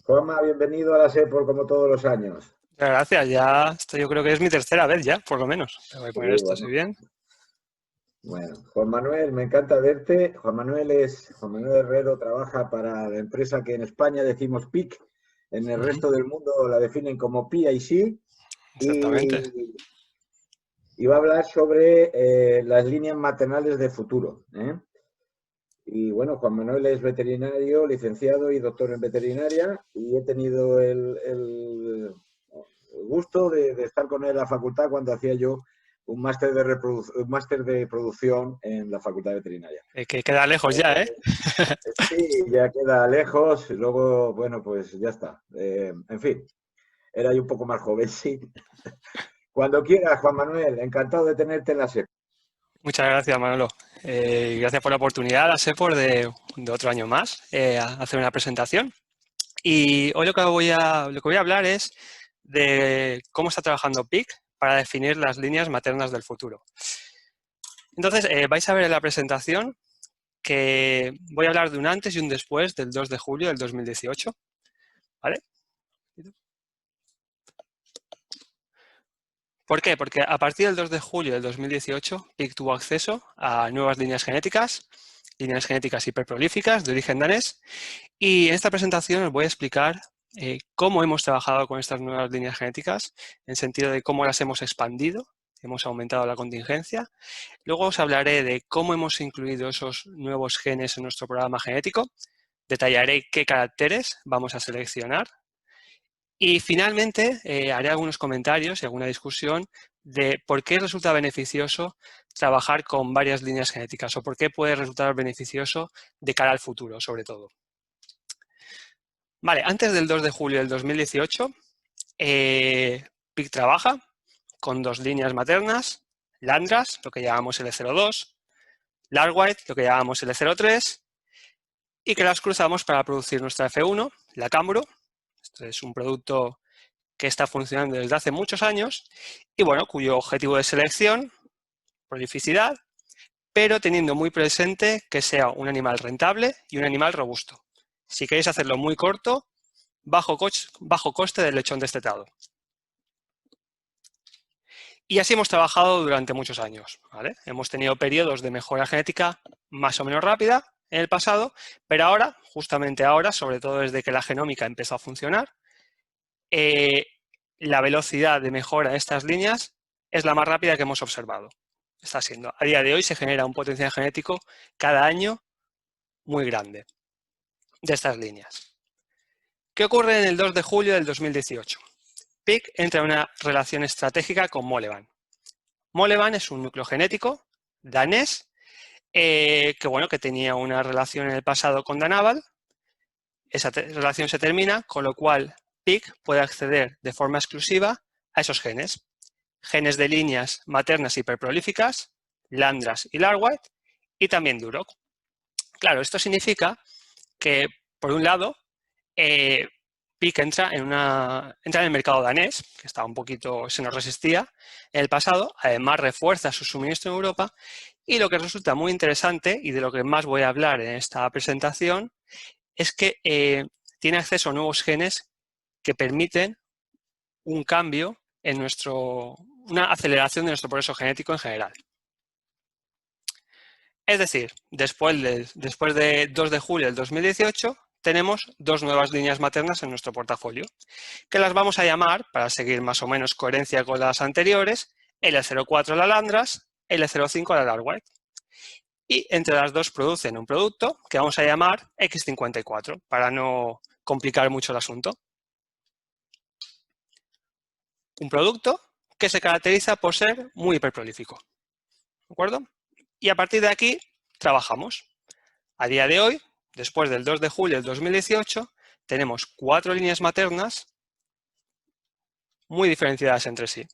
Juanma, bienvenido a la SEPOR como todos los años. Muchas gracias, ya esto yo creo que es mi tercera vez ya, por lo menos. Te voy a Sí, poner esto así bueno, bien. bueno. Juan Manuel, me encanta verte. Juan Manuel Herrero trabaja para la empresa que en España decimos PIC, en el Ujú, resto del mundo la definen como PIC exactamente. y, y va a hablar sobre las líneas maternales de futuro, ¿eh? Y bueno, Juan Manuel es veterinario, licenciado y doctor en veterinaria y he tenido el gusto de estar con él en la facultad cuando hacía yo un máster de producción en la facultad de veterinaria. Que queda lejos ya, ¿eh? Sí, ya queda lejos, luego, bueno, pues ya está. En fin, era yo un poco más joven, sí. Cuando quieras, Juan Manuel, encantado de tenerte en la SEP. Muchas gracias, Manolo. Y gracias por la oportunidad, a SEPOR, de otro año más, a hacer una presentación. Y hoy lo que voy a hablar es de cómo está trabajando PIC para definir las líneas maternas del futuro. Entonces, vais a ver en la presentación que voy a hablar de un antes y un después del 2 de julio del 2018, ¿vale? ¿Por qué? Porque a partir del 2 de julio del 2018, PIC tuvo acceso a nuevas líneas genéticas hiperprolíficas de origen danés, y en esta presentación os voy a explicar cómo hemos trabajado con estas nuevas líneas genéticas, en sentido de cómo las hemos expandido, hemos aumentado la contingencia. Luego os hablaré de cómo hemos incluido esos nuevos genes en nuestro programa genético, detallaré qué caracteres vamos a seleccionar. Y finalmente haré algunos comentarios y alguna discusión de por qué resulta beneficioso trabajar con varias líneas genéticas o por qué puede resultar beneficioso de cara al futuro, sobre todo. Vale, antes del 2 de julio del 2018, PIC trabaja con dos líneas maternas, Landras, lo que llamamos L02, Larguite, lo que llamamos L03, y que las cruzamos para producir nuestra F1, la Cambro. Esto es un producto que está funcionando desde hace muchos años y bueno, cuyo objetivo de selección, prolificidad, pero teniendo muy presente que sea un animal rentable y un animal robusto. Si queréis hacerlo muy corto, bajo coste del lechón destetado. Y así hemos trabajado durante muchos años, ¿vale? Hemos tenido periodos de mejora genética más o menos rápida en el pasado, pero ahora, justamente ahora, sobre todo desde que la genómica empezó a funcionar, la velocidad de mejora de estas líneas es la más rápida que hemos observado. Está siendo. A día de hoy se genera un potencial genético cada año muy grande de estas líneas. ¿Qué ocurre en el 2 de julio del 2018? PIC entra en una relación estratégica con Molevan. Molevan es un núcleo genético danés que tenía una relación en el pasado con Danaval. Esa relación se termina, con lo cual PIC puede acceder de forma exclusiva a esos genes. Genes de líneas maternas hiperprolíficas, Landras y Larguite, y también Duroc. Claro, esto significa que, por un lado, PIC entra en el mercado danés, que estaba un poquito, se nos resistía en el pasado, además refuerza su suministro en Europa, y lo que resulta muy interesante, y de lo que más voy a hablar en esta presentación, es que tiene acceso a nuevos genes que permiten un cambio en una aceleración de nuestro progreso genético en general. Es decir, después de 2 de julio del 2018, tenemos dos nuevas líneas maternas en nuestro portafolio, que las vamos a llamar, para seguir más o menos coherencia con las anteriores, L04 la Landras, L05 la Larguite. Y entre las dos producen un producto que vamos a llamar X54, para no complicar mucho el asunto. Un producto que se caracteriza por ser muy hiperprolífico. ¿De acuerdo? Y a partir de aquí trabajamos. A día de hoy, después del 2 de julio del 2018, tenemos 4 líneas maternas muy diferenciadas entre sí,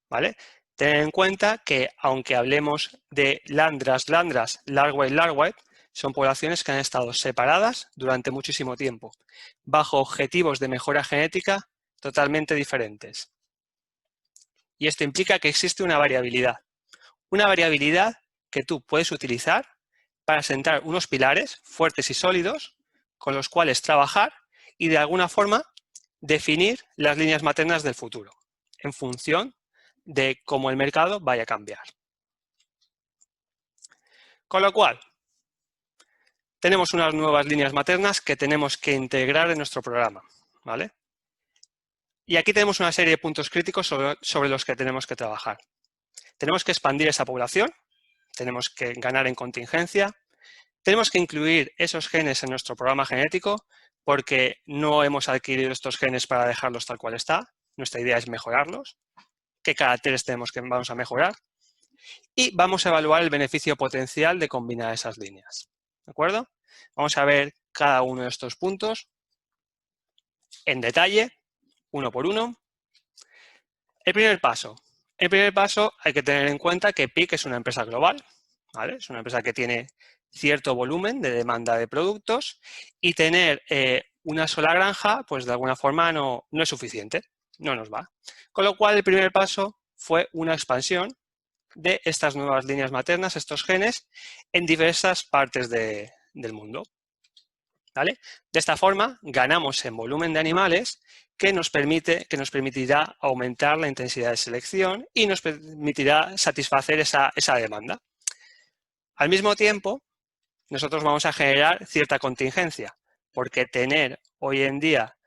¿vale? Tened en cuenta que, aunque hablemos de Landras, Larguite, son poblaciones que han estado separadas durante muchísimo tiempo, bajo objetivos de mejora genética totalmente diferentes. Y esto implica que existe una variabilidad que tú puedes utilizar para sentar unos pilares fuertes y sólidos con los cuales trabajar y de alguna forma definir las líneas maternas del futuro en función de cómo el mercado vaya a cambiar. Con lo cual, tenemos unas nuevas líneas maternas que tenemos que integrar en nuestro programa, ¿vale? Y aquí tenemos una serie de puntos críticos sobre los que tenemos que trabajar. Tenemos que expandir esa población, tenemos que ganar en contingencia, tenemos que incluir esos genes en nuestro programa genético porque no hemos adquirido estos genes para dejarlos tal cual está. Nuestra idea es mejorarlos. ¿Qué caracteres tenemos que vamos a mejorar? Y vamos a evaluar el beneficio potencial de combinar esas líneas. ¿De acuerdo? Vamos a ver cada uno de estos puntos en detalle, uno por uno. El primer paso. El primer paso hay que tener en cuenta que PIC es una empresa global, ¿vale? Es una empresa que tiene cierto volumen de demanda de productos y tener una sola granja, pues de alguna forma no es suficiente, no nos va. Con lo cual el primer paso fue una expansión de estas nuevas líneas maternas, estos genes, en diversas partes del mundo. ¿Vale? De esta forma ganamos en volumen de animales que nos permitirá aumentar la intensidad de selección y nos permitirá satisfacer esa demanda. Al mismo tiempo, nosotros vamos a generar cierta contingencia, porque tener hoy en día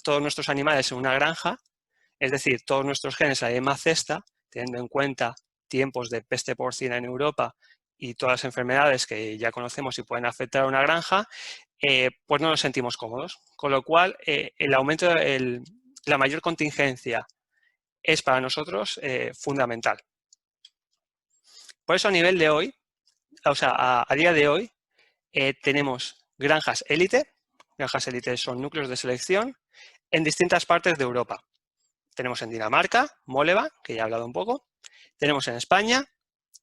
todos nuestros animales en una granja, es decir, todos nuestros genes en la misma cesta, teniendo en cuenta tiempos de peste porcina en Europa y todas las enfermedades que ya conocemos y pueden afectar a una granja, pues no nos sentimos cómodos. Con lo cual, el aumento, la mayor contingencia es para nosotros fundamental. Por eso a nivel de hoy, o sea, a día de hoy, tenemos granjas élite. Granjas élite son núcleos de selección en distintas partes de Europa. Tenemos en Dinamarca, Móleva, que ya he hablado un poco. Tenemos en España,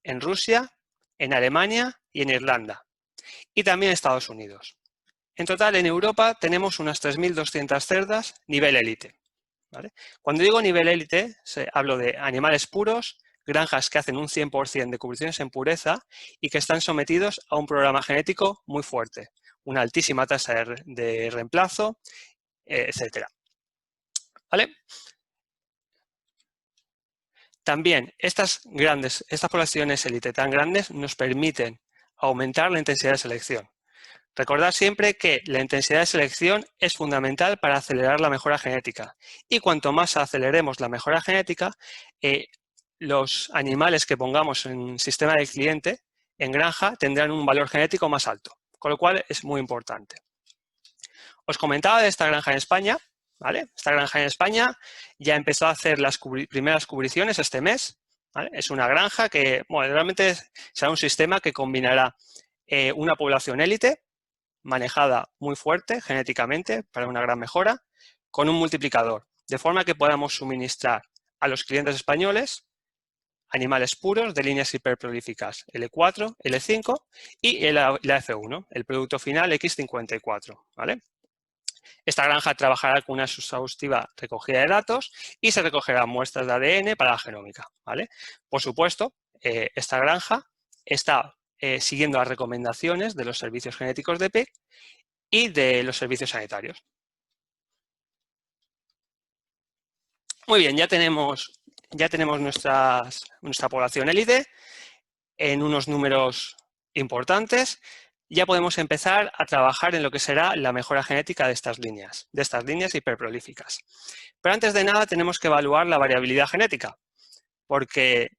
en Rusia, en Alemania y en Irlanda. Y también en Estados Unidos. En total, en Europa tenemos unas 3.200 cerdas nivel élite. ¿Vale? Cuando digo nivel élite, hablo de animales puros, granjas que hacen un 100% de cubriciones en pureza y que están sometidos a un programa genético muy fuerte, una altísima tasa de reemplazo, etc. ¿Vale? También estas poblaciones élite tan grandes nos permiten aumentar la intensidad de selección. Recordad siempre que la intensidad de selección es fundamental para acelerar la mejora genética. Y cuanto más aceleremos la mejora genética, los animales que pongamos en sistema del cliente, en granja, tendrán un valor genético más alto. Con lo cual es muy importante. Os comentaba de esta granja en España, ¿vale? Esta granja en España ya empezó a hacer las primeras cubriciones este mes, ¿vale? Es una granja que, bueno, realmente será un sistema que combinará una población élite, manejada muy fuerte genéticamente para una gran mejora, con un multiplicador, de forma que podamos suministrar a los clientes españoles animales puros de líneas hiperprolíficas L4, L5 y la F1, el producto final X54, ¿vale? Esta granja trabajará con una exhaustiva recogida de datos y se recogerán muestras de ADN para la genómica, ¿vale? Por supuesto, esta granja está siguiendo las recomendaciones de los servicios genéticos de PIC y de los servicios sanitarios. Muy bien, ya tenemos nuestra población élite en unos números importantes. Ya podemos empezar a trabajar en lo que será la mejora genética de estas líneas hiperprolíficas. Pero antes de nada tenemos que evaluar la variabilidad genética, porque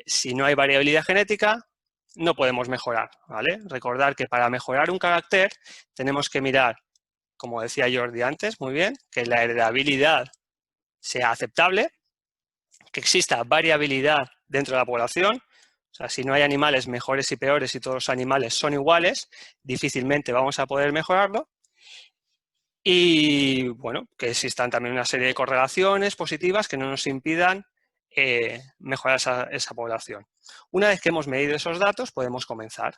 si no hay variabilidad genética no podemos mejorar, ¿vale? Recordar que para mejorar un carácter tenemos que mirar, como decía Jordi antes, muy bien, que la heredabilidad sea aceptable, que exista variabilidad dentro de la población. O sea, si no hay animales mejores y peores y todos los animales son iguales, difícilmente vamos a poder mejorarlo. Y, bueno, que existan también una serie de correlaciones positivas que no nos impidan mejorar esa población. Una vez que hemos medido esos datos, podemos comenzar,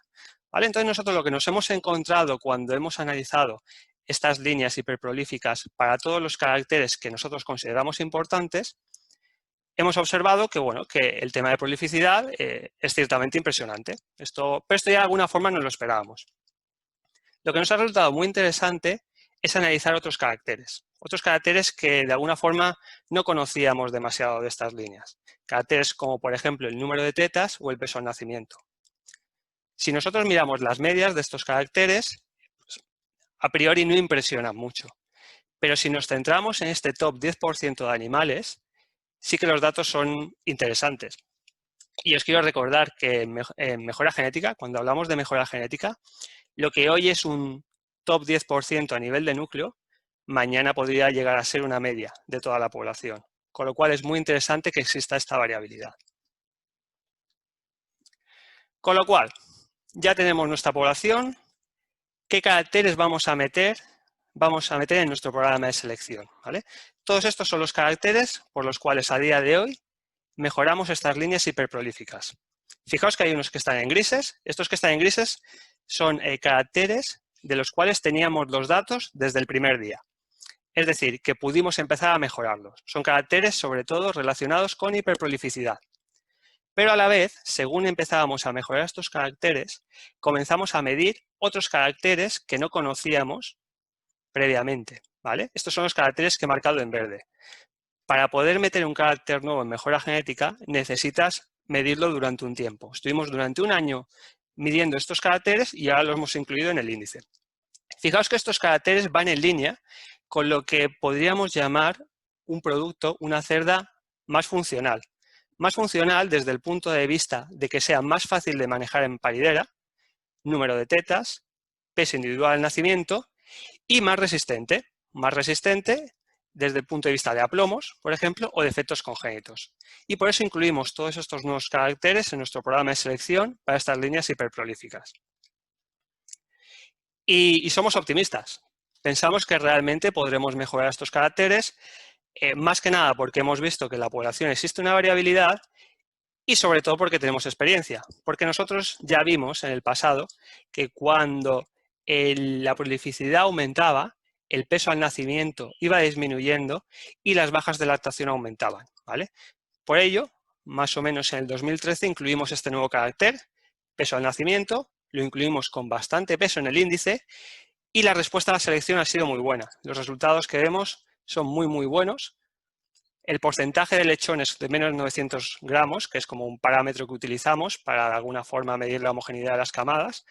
¿vale? Entonces, nosotros lo que nos hemos encontrado cuando hemos analizado estas líneas hiperprolíficas para todos los caracteres que nosotros consideramos importantes, hemos observado que, bueno, que el tema de prolificidad es ciertamente impresionante. Pero esto ya de alguna forma no lo esperábamos. Lo que nos ha resultado muy interesante es analizar otros caracteres Otros caracteres que de alguna forma no conocíamos demasiado de estas líneas. Caracteres como, por ejemplo, el número de tetas o el peso al nacimiento. Si nosotros miramos las medias de estos caracteres, pues, a priori no impresionan mucho. Pero si nos centramos en este top 10% de animales, sí que los datos son interesantes. Y os quiero recordar que en mejora genética, cuando hablamos de mejora genética, lo que hoy es un top 10% a nivel de núcleo, mañana podría llegar a ser una media de toda la población. Con lo cual es muy interesante que exista esta variabilidad. Con lo cual, ya tenemos nuestra población. ¿Qué caracteres vamos a meter en nuestro programa de selección? ¿Vale? Todos estos son los caracteres por los cuales a día de hoy mejoramos estas líneas hiperprolíficas. Fijaos que hay unos que están en grises. Estos que están en grises son caracteres de los cuales teníamos los datos desde el primer día. Es decir, que pudimos empezar a mejorarlos. Son caracteres, sobre todo, relacionados con hiperprolificidad. Pero a la vez, según empezábamos a mejorar estos caracteres, comenzamos a medir otros caracteres que no conocíamos previamente, ¿vale? Estos son los caracteres que he marcado en verde. Para poder meter un carácter nuevo en mejora genética, necesitas medirlo durante un tiempo. Estuvimos durante un año midiendo estos caracteres y ahora los hemos incluido en el índice. Fijaos que estos caracteres van en línea con lo que podríamos llamar un producto, una cerda más funcional. Más funcional desde el punto de vista de que sea más fácil de manejar en paridera, número de tetas, peso individual al nacimiento y más resistente. Más resistente desde el punto de vista de aplomos, por ejemplo, o defectos congénitos. Y por eso incluimos todos estos nuevos caracteres en nuestro programa de selección para estas líneas hiperprolíficas. Y somos optimistas. Pensamos que realmente podremos mejorar estos caracteres, más que nada porque hemos visto que en la población existe una variabilidad y sobre todo porque tenemos experiencia. Porque nosotros ya vimos en el pasado que cuando la prolificidad aumentaba, el peso al nacimiento iba disminuyendo y las bajas de lactación aumentaban, ¿vale? Por ello, más o menos en el 2013 incluimos este nuevo carácter, peso al nacimiento, lo incluimos con bastante peso en el índice y la respuesta a la selección ha sido muy buena. Los resultados que vemos son muy, muy buenos. El porcentaje de lechones de menos de 900 gramos, que es como un parámetro que utilizamos para de alguna forma medir la homogeneidad de las camadas,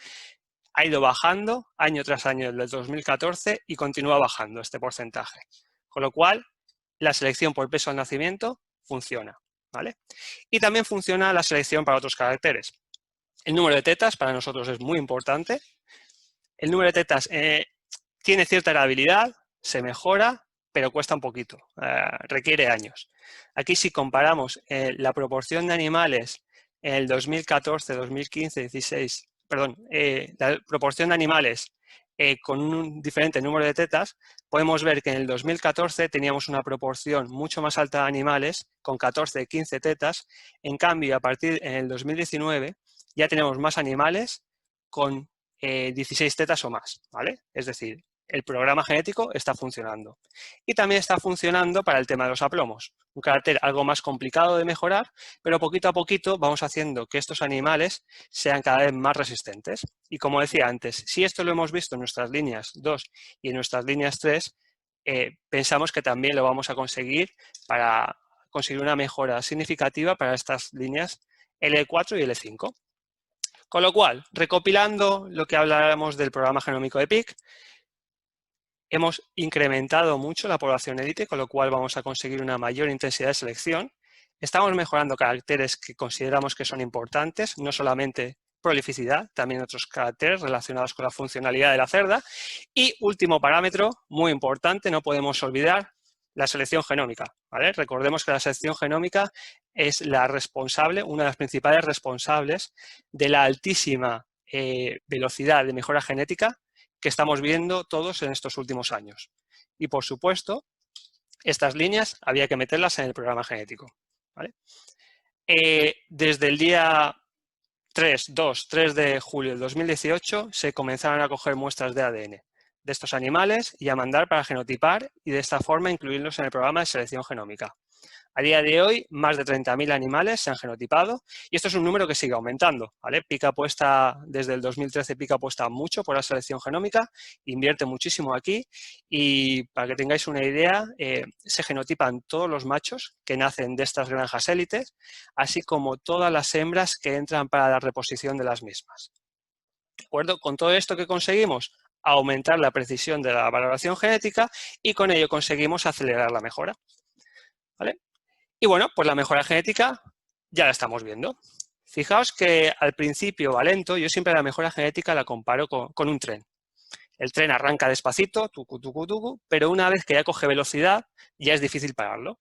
ha ido bajando año tras año desde el 2014 y continúa bajando este porcentaje. Con lo cual, la selección por peso al nacimiento funciona, ¿vale? Y también funciona la selección para otros caracteres. El número de tetas para nosotros es muy importante. El número de tetas tiene cierta heredabilidad, se mejora, pero cuesta un poquito, requiere años. Aquí si comparamos la proporción de animales en el 2014, 2015, 16, perdón, la proporción de animales con un diferente número de tetas, podemos ver que en el 2014 teníamos una proporción mucho más alta de animales, con 14, 15 tetas. En cambio, a partir del 2019 ya tenemos más animales con 16 tetas o más, ¿vale? Es decir, el programa genético está funcionando. Y también está funcionando para el tema de los aplomos. Un carácter algo más complicado de mejorar, pero poquito a poquito vamos haciendo que estos animales sean cada vez más resistentes. Y como decía antes, si esto lo hemos visto en nuestras líneas 2 y en nuestras líneas 3, pensamos que también lo vamos a conseguir para conseguir una mejora significativa para estas líneas L4 y L5. Con lo cual, recopilando lo que hablábamos del programa genómico EPIC, hemos incrementado mucho la población élite, con lo cual vamos a conseguir una mayor intensidad de selección. Estamos mejorando caracteres que consideramos que son importantes, no solamente prolificidad, también otros caracteres relacionados con la funcionalidad de la cerda. Y último parámetro, muy importante, no podemos olvidar, la selección genómica, ¿vale? Recordemos que la selección genómica es la responsable, una de las principales responsables de la altísima velocidad de mejora genética que estamos viendo todos en estos últimos años. Y por supuesto, estas líneas había que meterlas en el programa genético, ¿vale? Desde el día 3 de julio del 2018 se comenzaron a coger muestras de ADN de estos animales y a mandar para genotipar y de esta forma incluirlos en el programa de selección genómica. A día de hoy, más de 30.000 animales se han genotipado y esto es un número que sigue aumentando, ¿vale? Pica apuesta, desde el 2013 Pica apuesta mucho por la selección genómica, invierte muchísimo aquí y para que tengáis una idea, se genotipan todos los machos que nacen de estas granjas élites, así como todas las hembras que entran para la reposición de las mismas. ¿De acuerdo? Con todo esto que conseguimos, aumentar la precisión de la valoración genética y con ello conseguimos acelerar la mejora, ¿vale? Y bueno, pues la mejora genética ya la estamos viendo. Fijaos que al principio va lento, yo siempre la mejora genética la comparo con un tren. El tren arranca despacito, tucu, tucu, tucu, pero una vez que ya coge velocidad, ya es difícil pararlo.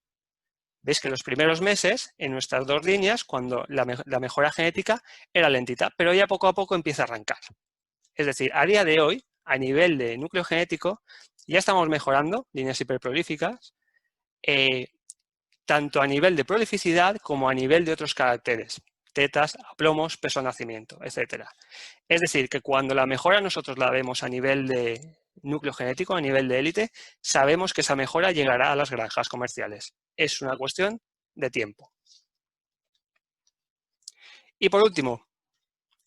Veis que en los primeros meses, en nuestras dos líneas, cuando la mejora genética era lentita, pero ya poco a poco empieza a arrancar. Es decir, a día de hoy, a nivel de núcleo genético, ya estamos mejorando líneas hiperprolíficas, tanto a nivel de prolificidad como a nivel de otros caracteres, tetas, aplomos, peso de nacimiento, etc. Es decir, que cuando la mejora nosotros la vemos a nivel de núcleo genético, a nivel de élite, sabemos que esa mejora llegará a las granjas comerciales. Es una cuestión de tiempo. Y por último,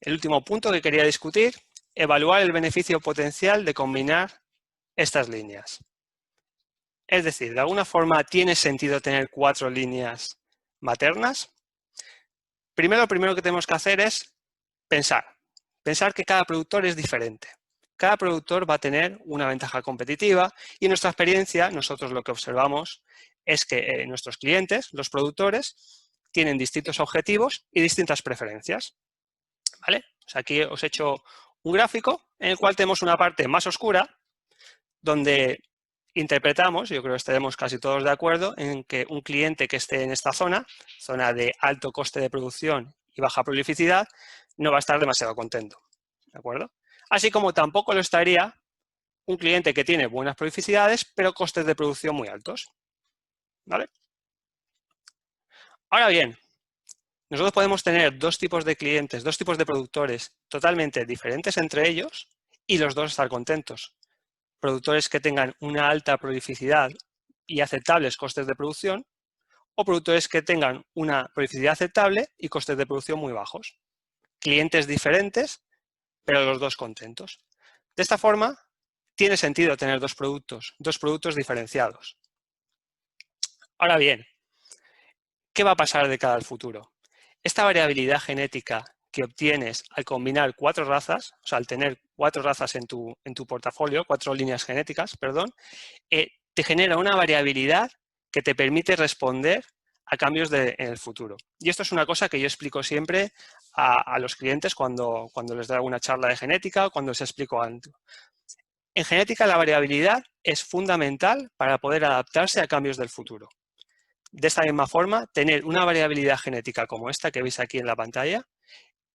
el último punto que quería discutir, evaluar el beneficio potencial de combinar estas líneas. Es decir, de alguna forma, ¿tiene sentido tener 4 líneas maternas? Primero, lo primero que tenemos que hacer es pensar que cada productor es diferente. Cada productor va a tener una ventaja competitiva y en nuestra experiencia nosotros lo que observamos es que nuestros clientes, los productores, tienen distintos objetivos y distintas preferencias. ¿Vale? Pues aquí os he hecho un gráfico en el cual tenemos una parte más oscura donde interpretamos, yo creo que estaremos casi todos de acuerdo, en que un cliente que esté en esta zona de alto coste de producción y baja prolificidad, no va a estar demasiado contento, ¿de acuerdo? Así como tampoco lo estaría un cliente que tiene buenas prolificidades, pero costes de producción muy altos, ¿vale? Ahora bien, nosotros podemos tener dos tipos de clientes, dos tipos de productores totalmente diferentes entre ellos y los dos estar contentos. Productores que tengan una alta prolificidad y aceptables costes de producción o productores que tengan una prolificidad aceptable y costes de producción muy bajos. Clientes diferentes, pero los dos contentos. De esta forma, tiene sentido tener dos productos diferenciados. Ahora bien, ¿qué va a pasar de cara al futuro? Esta variabilidad genética que obtienes al combinar 4 razas, o sea, al tener 4 razas en tu portafolio, 4 líneas genéticas, perdón, te genera una variabilidad que te permite responder a cambios en el futuro. Y esto es una cosa que yo explico siempre a los clientes cuando les doy alguna charla de genética o cuando les explico algo. En genética la variabilidad es fundamental para poder adaptarse a cambios del futuro. De esta misma forma, tener una variabilidad genética como esta que veis aquí en la pantalla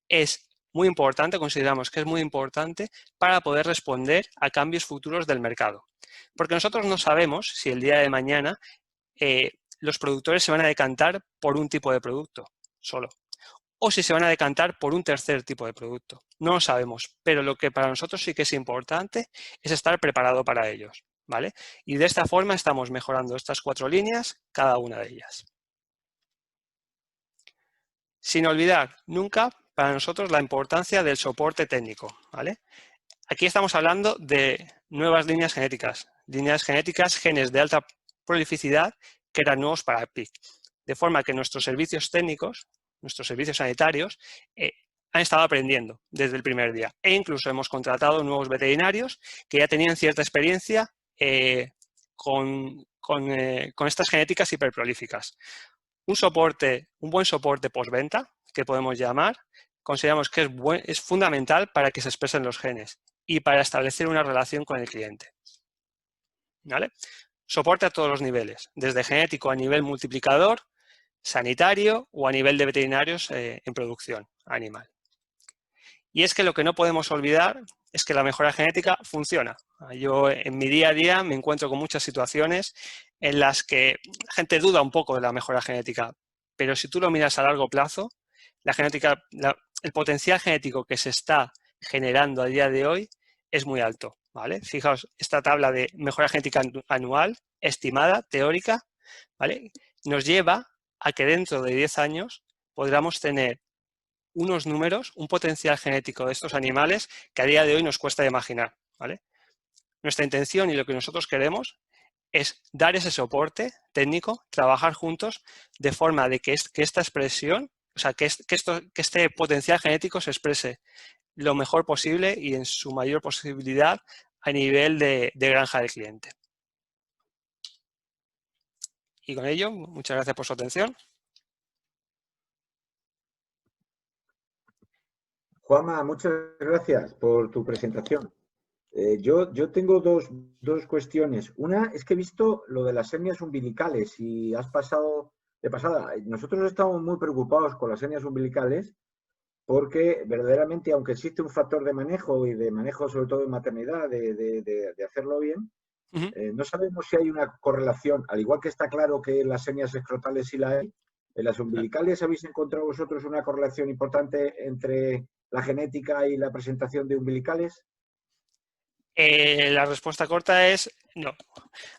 es muy importante, consideramos que es muy importante para poder responder a cambios futuros del mercado. Porque nosotros no sabemos si el día de mañana los productores se van a decantar por un tipo de producto solo o si se van a decantar por un tercer tipo de producto. No lo sabemos, pero lo que para nosotros sí que es importante es estar preparado para ellos, ¿vale? Y de esta forma estamos mejorando estas 4 líneas, cada una de ellas. Sin olvidar nunca para nosotros la importancia del soporte técnico, ¿vale? Aquí estamos hablando de nuevas líneas genéticas, genes de alta prolificidad que eran nuevos para PIC. De forma que nuestros servicios técnicos, nuestros servicios sanitarios, han estado aprendiendo desde el primer día. E incluso hemos contratado nuevos veterinarios que ya tenían cierta experiencia con estas genéticas hiperprolíficas. Un buen soporte postventa, que podemos llamar, consideramos que es fundamental para que se expresen los genes y para establecer una relación con el cliente. ¿Vale? Soporte a todos los niveles, desde genético a nivel multiplicador, sanitario o a nivel de veterinarios en producción animal. Y es que lo que no podemos olvidar es que la mejora genética funciona. Yo en mi día a día me encuentro con muchas situaciones en las que la gente duda un poco de la mejora genética, pero si tú lo miras a largo plazo, el potencial genético que se está generando a día de hoy es muy alto, ¿vale? Fijaos, esta tabla de mejora genética anual estimada, teórica, ¿vale? Nos lleva a que dentro de 10 años podamos tener unos números, un potencial genético de estos animales que a día de hoy nos cuesta imaginar, ¿vale? Nuestra intención y lo que nosotros queremos es dar ese soporte técnico, trabajar juntos de forma de que esta expresión, o sea, que este potencial genético se exprese lo mejor posible y en su mayor posibilidad a nivel de granja del cliente. Y con ello, muchas gracias por su atención. Juanma, muchas gracias por tu presentación. Yo tengo dos cuestiones. Una es que he visto lo de las hernias umbilicales y has pasado de pasada. Nosotros estamos muy preocupados con las hernias umbilicales porque verdaderamente, aunque existe un factor de manejo y de manejo sobre todo en maternidad, de hacerlo bien, no sabemos si hay una correlación, al igual que está claro que en las hernias escrotales sí la hay. ¿En las umbilicales habéis encontrado vosotros una correlación importante entre la genética y la presentación de umbilicales? La respuesta corta es no.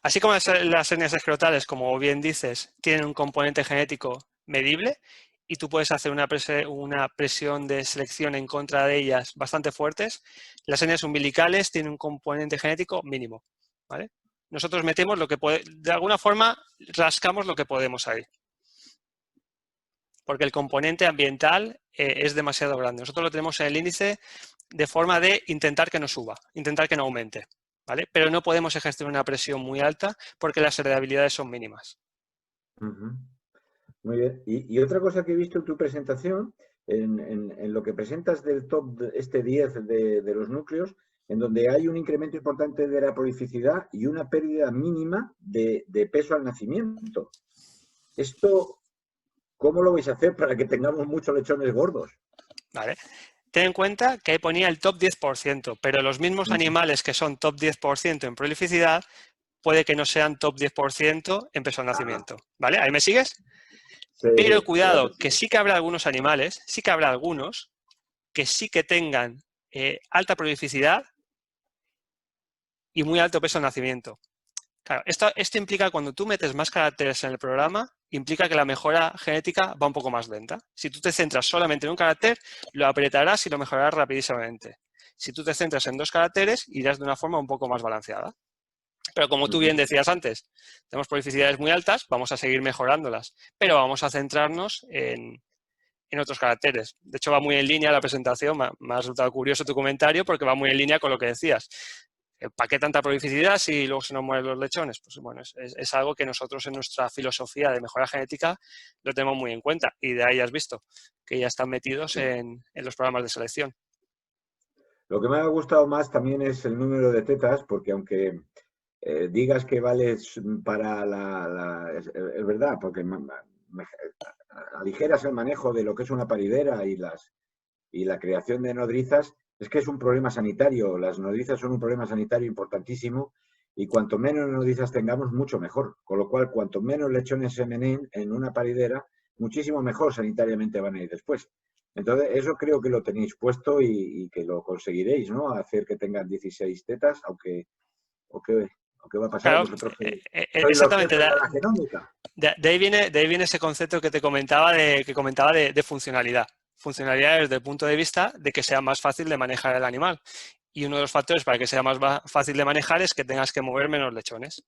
Así como las hernias escrotales, como bien dices, tienen un componente genético medible y tú puedes hacer una presión de selección en contra de ellas bastante fuertes, las hernias umbilicales tienen un componente genético mínimo, ¿vale? Nosotros metemos lo que de alguna forma rascamos lo que podemos ahí. Porque el componente ambiental es demasiado grande. Nosotros lo tenemos en el índice de forma de intentar que no suba, intentar que no aumente, ¿vale? Pero no podemos ejercer una presión muy alta porque las heredabilidades son mínimas. Muy bien. Y otra cosa que he visto en tu presentación, en lo que presentas del top 10 de los núcleos, en donde hay un incremento importante de la prolificidad y una pérdida mínima de peso al nacimiento. Esto, ¿cómo lo vais a hacer para que tengamos muchos lechones gordos? ¿Vale? Ten en cuenta que ahí ponía el top 10%, pero los mismos animales que son top 10% en prolificidad puede que no sean top 10% en peso al nacimiento. ¿Vale? ¿Ahí me sigues? Sí, Pero cuidado, que sí que habrá algunos animales, sí que habrá algunos que sí que tengan alta prolificidad y muy alto peso al nacimiento. Claro, esto implica cuando tú metes más caracteres en el programa, implica que la mejora genética va un poco más lenta. Si tú te centras solamente en un carácter, lo apretarás y lo mejorarás rapidísimamente. Si tú te centras en 2 caracteres, irás de una forma un poco más balanceada. Pero como tú bien decías antes, tenemos prolificidades muy altas, vamos a seguir mejorándolas, pero vamos a centrarnos en otros caracteres. De hecho, va muy en línea la presentación, me ha resultado curioso tu comentario porque va muy en línea con lo que decías. ¿Para qué tanta prolificidad si luego se nos mueren los lechones? Pues bueno, es algo que nosotros en nuestra filosofía de mejora genética lo tenemos muy en cuenta y de ahí has visto que ya están metidos en los programas de selección. Lo que me ha gustado más también es el número de tetas, porque aunque digas que vales para es verdad, porque aligeras el manejo de lo que es una paridera y la creación de nodrizas, es que es un problema sanitario. Las nodrizas son un problema sanitario importantísimo y cuanto menos nodrizas tengamos, mucho mejor. Con lo cual, cuanto menos lechones se meneen en una paridera, muchísimo mejor sanitariamente van a ir después. Entonces, eso creo que lo tenéis puesto y que lo conseguiréis, ¿no? Hacer que tengan 16 tetas, aunque ¿qué va a pasar? Claro, Vosotros sois los exactamente. jefes de la genómica. De ahí viene ese concepto que te comentaba de funcionalidad. Funcionalidad desde el punto de vista de que sea más fácil de manejar el animal. Y uno de los factores para que sea más fácil de manejar es que tengas que mover menos lechones,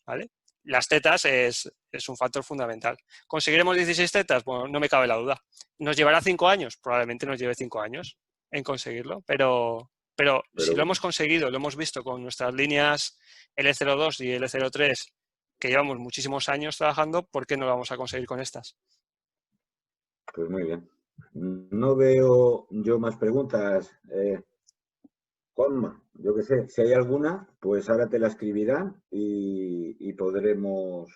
¿vale? Las tetas es un factor fundamental. ¿Conseguiremos 16 tetas? Bueno, no me cabe la duda. ¿Nos llevará 5 años? Probablemente nos lleve 5 años en conseguirlo, pero si lo hemos conseguido, lo hemos visto con nuestras líneas L02 y L03, que llevamos muchísimos años trabajando, ¿por qué no lo vamos a conseguir con estas? Pues muy bien. No veo yo más preguntas. Juanma, yo qué sé, si hay alguna, pues ahora te la escribirán y podremos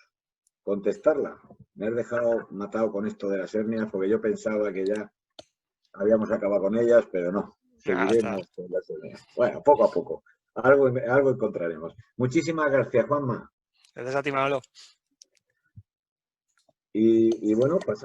contestarla. Me has dejado matado con esto de las hernias porque yo pensaba que ya habíamos acabado con ellas, pero no. Seguiremos con las hernias. Bueno, poco a poco. Algo encontraremos. Muchísimas gracias, Juanma. Gracias a ti, Manolo. Y bueno, pasamos.